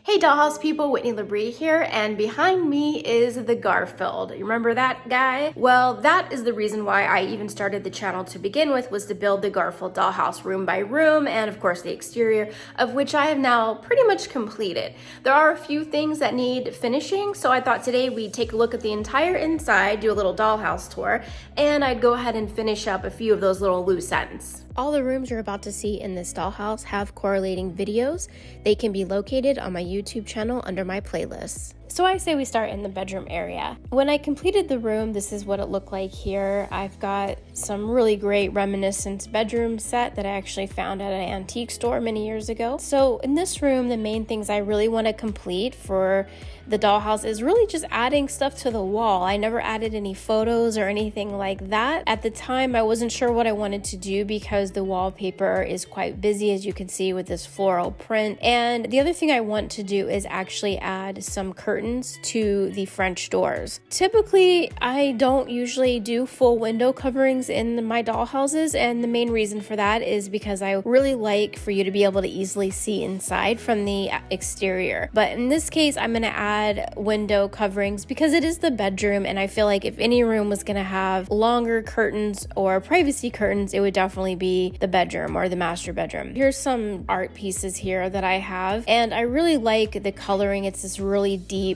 Hey Dollhouse people, Whitney LaBrie here, and behind me is the Garfield. You remember that guy? Well, that is the reason why I even started the channel to begin with, was to build the Garfield Dollhouse room by room, and of course the exterior, of which I have now pretty much completed. There are a few things that need finishing, so I thought today we'd take a look at the entire inside, do a little dollhouse tour, and I'd go ahead and finish up a few of those little loose ends. All the rooms you're about to see in this dollhouse have correlating videos. They can be located on my YouTube channel under my playlists. So I say we start in the bedroom area. When I completed the room, this is what it looked like here. I've got some really great reminiscence bedroom set that I actually found at an antique store many years ago. So in this room, the main things I really want to complete for the dollhouse is really just adding stuff to the wall. I never added any photos or anything like that. At the time, I wasn't sure what I wanted to do because the wallpaper is quite busy, as you can see, with this floral print. And the other thing I want to do is actually add some curtains to the French doors. Typically, I don't usually do full window coverings in my dollhouses, and the main reason for that is because I really like for you to be able to easily see inside from the exterior. But in this case, I'm going to add window coverings because it is the bedroom, and I feel like if any room was going to have longer curtains or privacy curtains, it would definitely be the bedroom or the master bedroom. Here's some art pieces here that I have, and I really like the coloring. It's this really deep,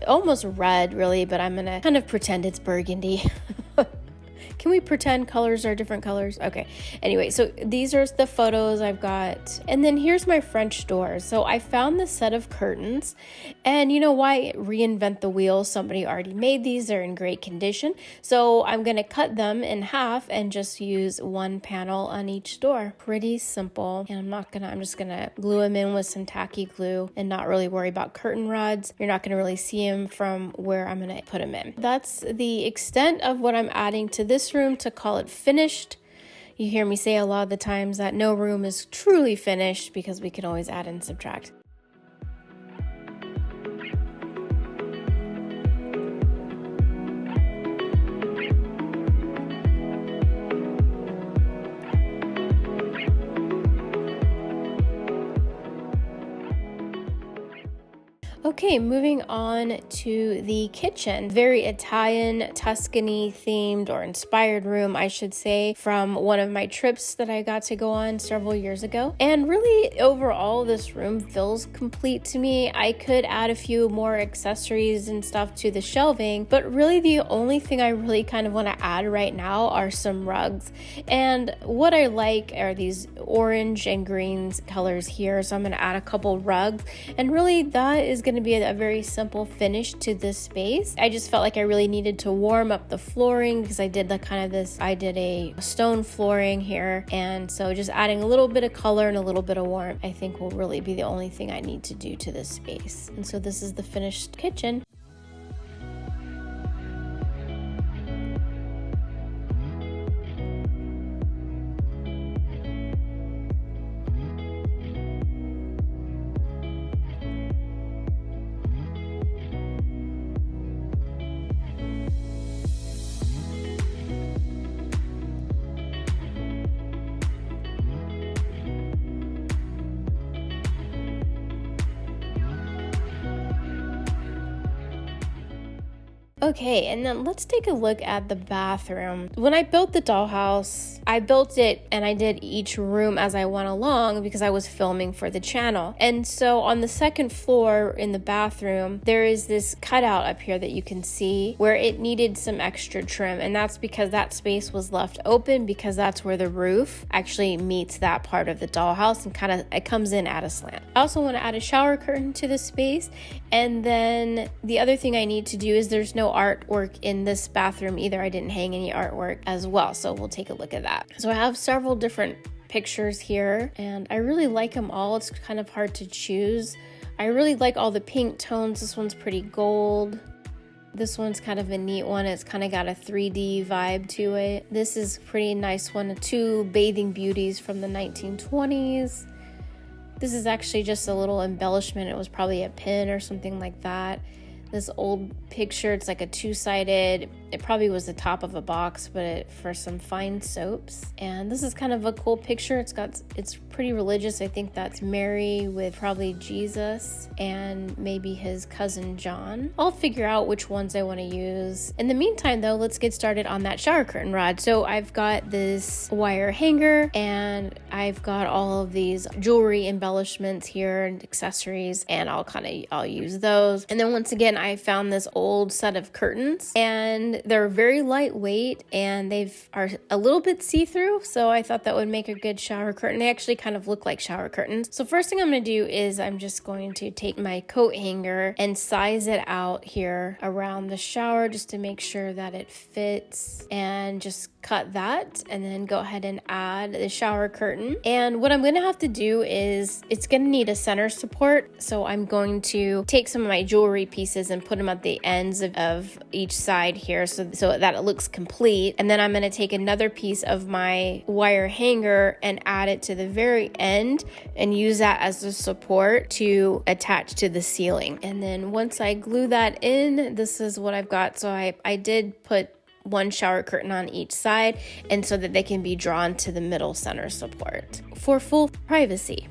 almost red really, but I'm gonna kind of pretend it's burgundy. Can we pretend colors are different colors? Okay. Anyway, so these are the photos I've got. And then here's my French doors. So I found this set of curtains, and you know, why reinvent the wheel? Somebody already made these. They're in great condition. So I'm going to cut them in half and just use one panel on each door. Pretty simple. And I'm just going to glue them in with some tacky glue and not really worry about curtain rods. You're not going to really see them from where I'm going to put them in. That's the extent of what I'm adding to this room to call it finished. You hear me say a lot of the times that no room is truly finished because we can always add and subtract. Okay, moving on to the kitchen. Very Italian, Tuscany themed or inspired room, I should say, from one of my trips that I got to go on several years ago. And really, overall, this room feels complete to me. I could add a few more accessories and stuff to the shelving, but really the only thing I really kind of want to add right now are some rugs. And what I like are these orange and green colors here, so I'm going to add a couple rugs, and really that is going to be a very simple finish to this space. I just felt like I really needed to warm up the flooring because I did a stone flooring here, and so just adding a little bit of color and a little bit of warmth I think will really be the only thing I need to do to this space. And so this is the finished kitchen. Okay, and then let's take a look at the bathroom. When I built the dollhouse, I built it and I did each room as I went along because I was filming for the channel. And so on the second floor in the bathroom, there is this cutout up here that you can see where it needed some extra trim. And that's because that space was left open because that's where the roof actually meets that part of the dollhouse and it comes in at a slant. I also want to add a shower curtain to this space. And then the other thing I need to do is there's no artwork in this bathroom either. I didn't hang any artwork as well, so we'll take a look at that. So I have several different pictures here, and I really like them all. It's kind of hard to choose. I really like all the pink tones. This one's pretty gold. This one's kind of a neat one. It's kind of got a 3D vibe to it. This is a pretty nice one. Two bathing beauties from the 1920s. This is actually just a little embellishment. It was probably a pin or something like that. this old picture. It's like a two-sided, it probably was the top of a box, but for some fine soaps. And this is kind of a cool picture. It's pretty religious. I think that's Mary with probably Jesus and maybe his cousin John. I'll figure out which ones I want to use. In the meantime though, let's get started on that shower curtain rod. So I've got this wire hanger and I've got all of these jewelry embellishments here and accessories, and I'll use those. And then once again, I found this old set of curtains and they're very lightweight and are a little bit see-through. So I thought that would make a good shower curtain. They actually kind of look like shower curtains. So first thing I'm going to do is I'm just going to take my coat hanger and size it out here around the shower just to make sure that it fits, and just cut that and then go ahead and add the shower curtain. And what I'm going to have to do is it's going to need a center support. So I'm going to take some of my jewelry pieces and put them at the ends of each side here so that it looks complete. And then I'm going to take another piece of my wire hanger and add it to the very end and use that as a support to attach to the ceiling. And then once I glue that in, this is what I've got. So I did put one shower curtain on each side, and so that they can be drawn to the middle center support for full privacy.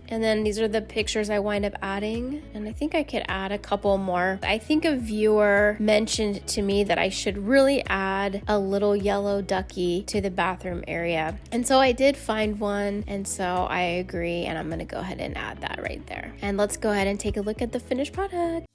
And then these are the pictures I wind up adding, and I think I could add a couple more. I think a viewer mentioned to me that I should really add a little yellow ducky to the bathroom area, and so I did find one, and so I agree, and I'm going to go ahead and add that right there. And let's go ahead and take a look at the finished product.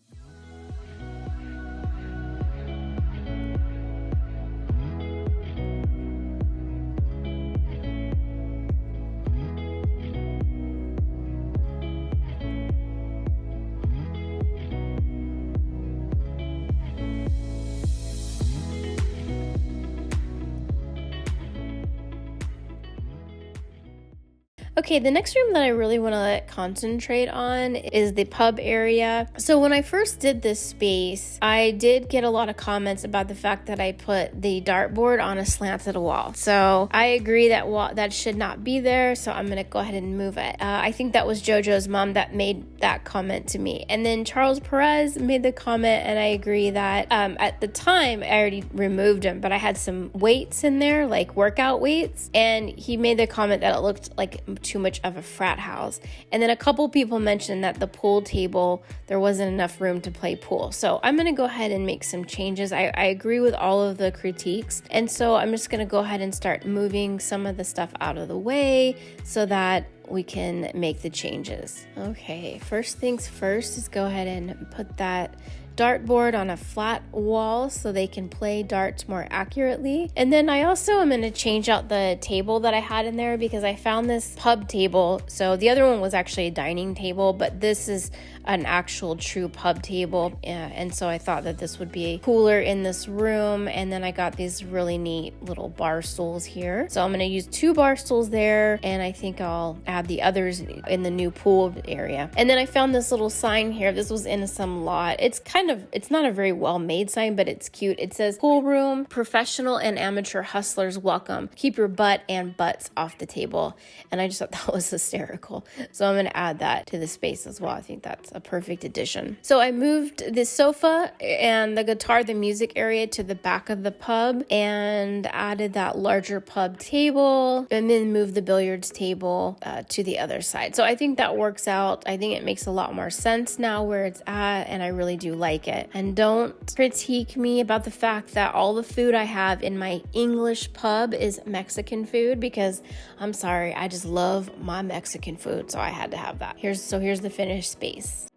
Okay, the next room that I really want to concentrate on is the pub area. So when I first did this space, I did get a lot of comments about the fact that I put the dartboard on a slanted wall. So I agree that should not be there, so I'm going to go ahead and move it. I think that was JoJo's mom that made that comment to me. And then Charles Perez made the comment, and I agree that at the time, I already removed them, but I had some weights in there, like workout weights, and he made the comment that it looked like too much of a frat house. And then a couple people mentioned that the pool table, there wasn't enough room to play pool. So I'm going to go ahead and make some changes. I agree with all of the critiques. And so I'm just going to go ahead and start moving some of the stuff out of the way so that we can make the changes. Okay, first things first is go ahead and put that dartboard on a flat wall so they can play darts more accurately. And then I also am going to change out the table that I had in there because I found this pub table. So the other one was actually a dining table, but this is an actual true pub table. And so I thought that this would be cooler in this room. And then I got these really neat little bar stools here. So I'm going to use 2 bar stools there, and I think I'll add the others in the new pool area. And then I found this little sign here. This was in some lot. It's not a very well made sign, but it's cute. It says, "Pool room, professional and amateur hustlers welcome. Keep your butt and butts off the table." And I just thought that was hysterical. So I'm going to add that to the space as well. I think that's a perfect addition. So I moved the sofa and the guitar, the music area, to the back of the pub and added that larger pub table, and then moved the billiards table to the other side. So I think that works out. I think it makes a lot more sense now where it's at, and I really do like it. And don't critique me about the fact that all the food I have in my English pub is Mexican food, because I'm sorry, I just love my Mexican food, so I had to have that. Here's the finished space.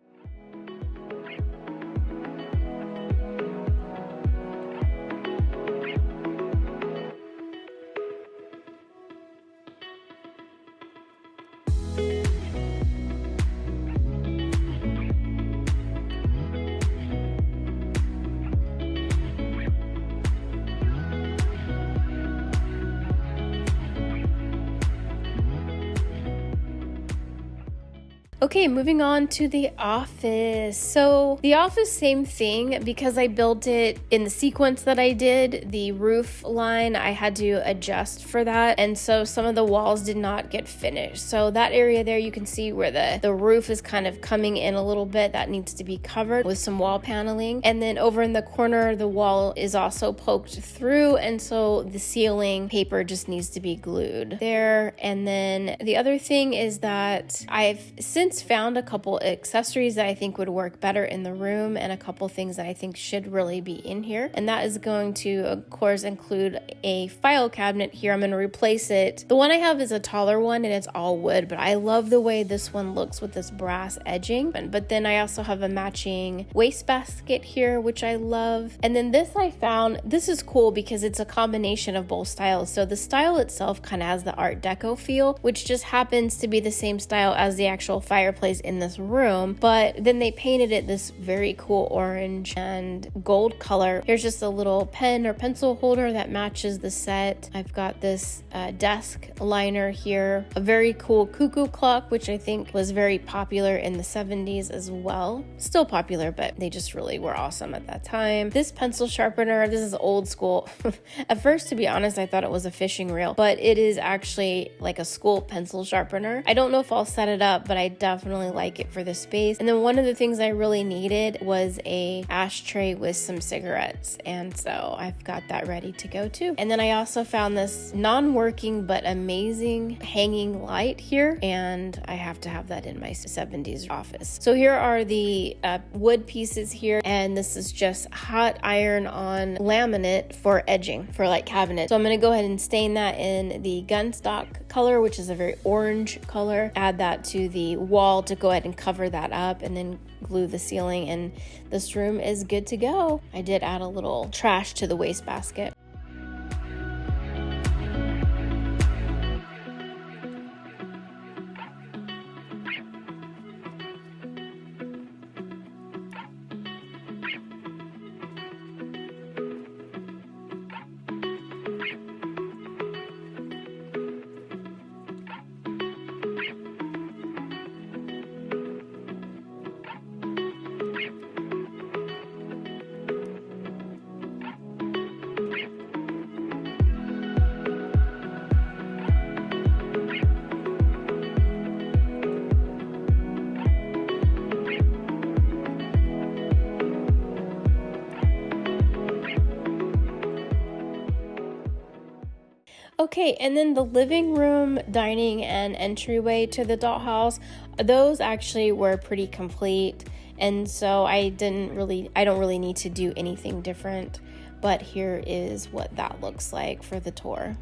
Okay, moving on to the office. So the office, same thing, because I built it in the sequence that I did, the roof line, I had to adjust for that. And so some of the walls did not get finished. So that area there, you can see where the roof is kind of coming in a little bit. That needs to be covered with some wall paneling. And then over in the corner, the wall is also poked through. And so the ceiling paper just needs to be glued there. And then the other thing is that I've since found a couple accessories that I think would work better in the room, and a couple things that I think should really be in here. And that is going to, of course, include a file cabinet here. I'm going to replace it. The one I have is a taller one and it's all wood, but I love the way this one looks with this brass edging. But then I also have a matching wastebasket here, which I love. And then this I found, this is cool because it's a combination of both styles. So the style itself kind of has the Art Deco feel, which just happens to be the same style as the actual fireplace in this room, but then they painted it this very cool orange and gold color. Here's just a little pen or pencil holder that matches the set. I've got this desk liner here, a very cool cuckoo clock, which I think was very popular in the 70s as well. Still popular, but they just really were awesome at that time. This pencil sharpener, this is old school. At first, to be honest, I thought it was a fishing reel, but it is actually like a school pencil sharpener. I don't know if I'll set it up, but I definitely like it for the space. And then one of the things I really needed was a ashtray with some cigarettes, and so I've got that ready to go too. And then I also found this non-working but amazing hanging light here, and I have to have that in my 70s office. So here are the wood pieces here, and this is just hot iron on laminate for edging for like cabinets. So I'm going to go ahead and stain that in the gunstock color, which is a very orange color. Add that to the wall to go ahead and cover that up, and then glue the ceiling, and this room is good to go. I did add a little trash to the wastebasket. Okay, and then the living room, dining, and entryway to the dollhouse, those actually were pretty complete, and so I don't really need to do anything different, but here is what that looks like for the tour.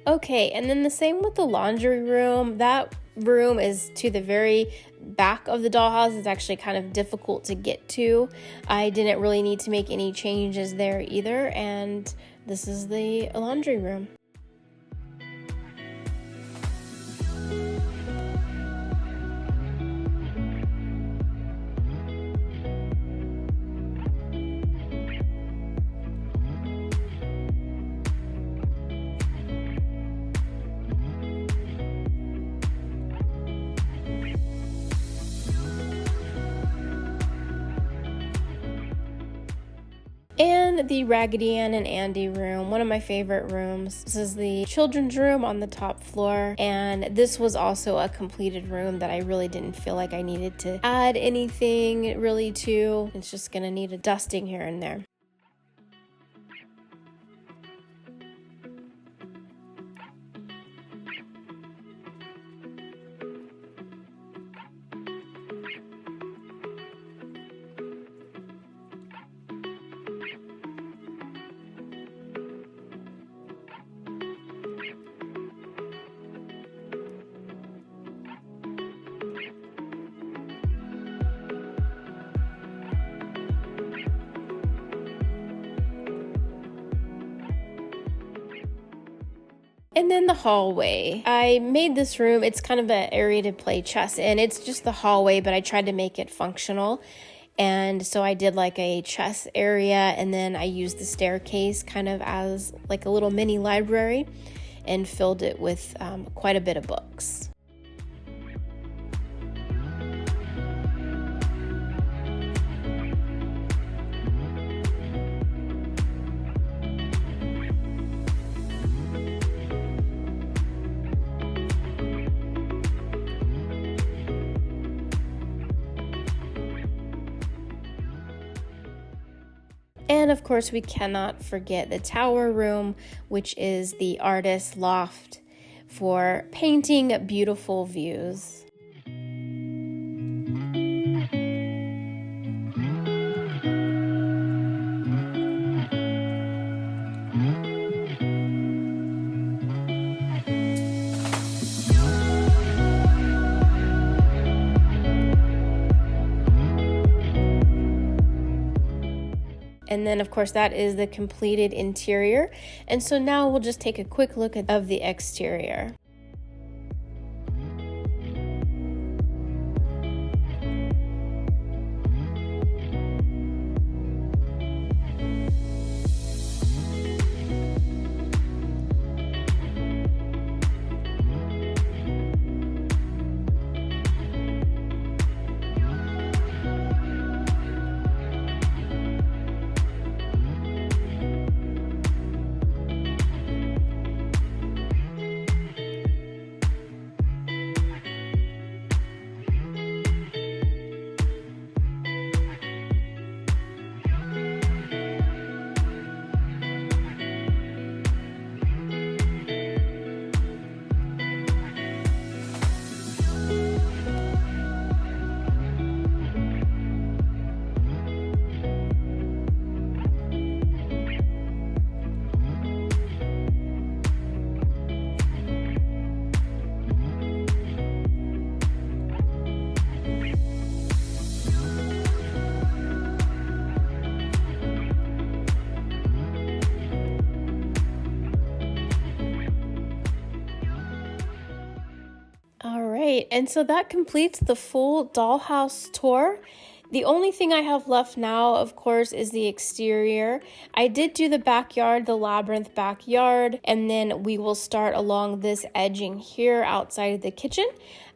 Okay, and then the same with the laundry room. That room is to the very back of the dollhouse. It's actually kind of difficult to get to. I didn't really need to make any changes there either, and this is the laundry room. And the Raggedy Ann and Andy room, one of my favorite rooms. This is the children's room on the top floor, and this was also a completed room that I really didn't feel like I needed to add anything really to. It's just gonna need a dusting here and there. And then the hallway. I made this room, it's kind of an area to play chess, and it's just the hallway, but I tried to make it functional. And so I did like a chess area, and then I used the staircase kind of as like a little mini library and filled it with quite a bit of books. And of course, we cannot forget the tower room, which is the artist's loft for painting beautiful views. And then of course that is the completed interior. And so now we'll just take a quick look of the exterior. And so that completes the full dollhouse tour. The only thing I have left now, of course, is the exterior. I did do the backyard, the labyrinth backyard, and then we will start along this edging here outside the kitchen.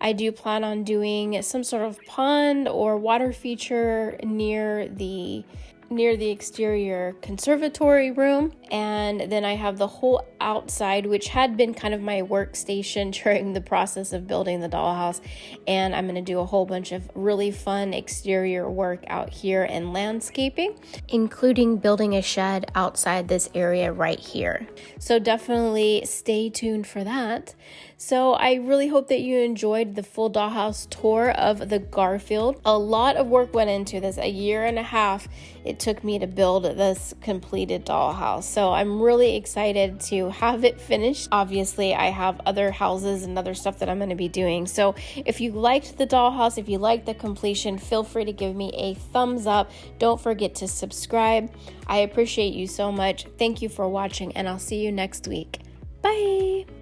I do plan on doing some sort of pond or water feature near the exterior conservatory room. And then I have the whole outside, which had been kind of my workstation during the process of building the dollhouse. And I'm going to do a whole bunch of really fun exterior work out here and landscaping, including building a shed outside this area right here. So definitely stay tuned for that. So I really hope that you enjoyed the full dollhouse tour of the Garfield. A lot of work went into this, a year and a half it took me to build this completed dollhouse. So I'm really excited to have it finished. Obviously, I have other houses and other stuff that I'm going to be doing. So if you liked the dollhouse, if you liked the completion, feel free to give me a thumbs up. Don't forget to subscribe. I appreciate you so much. Thank you for watching, and I'll see you next week. Bye!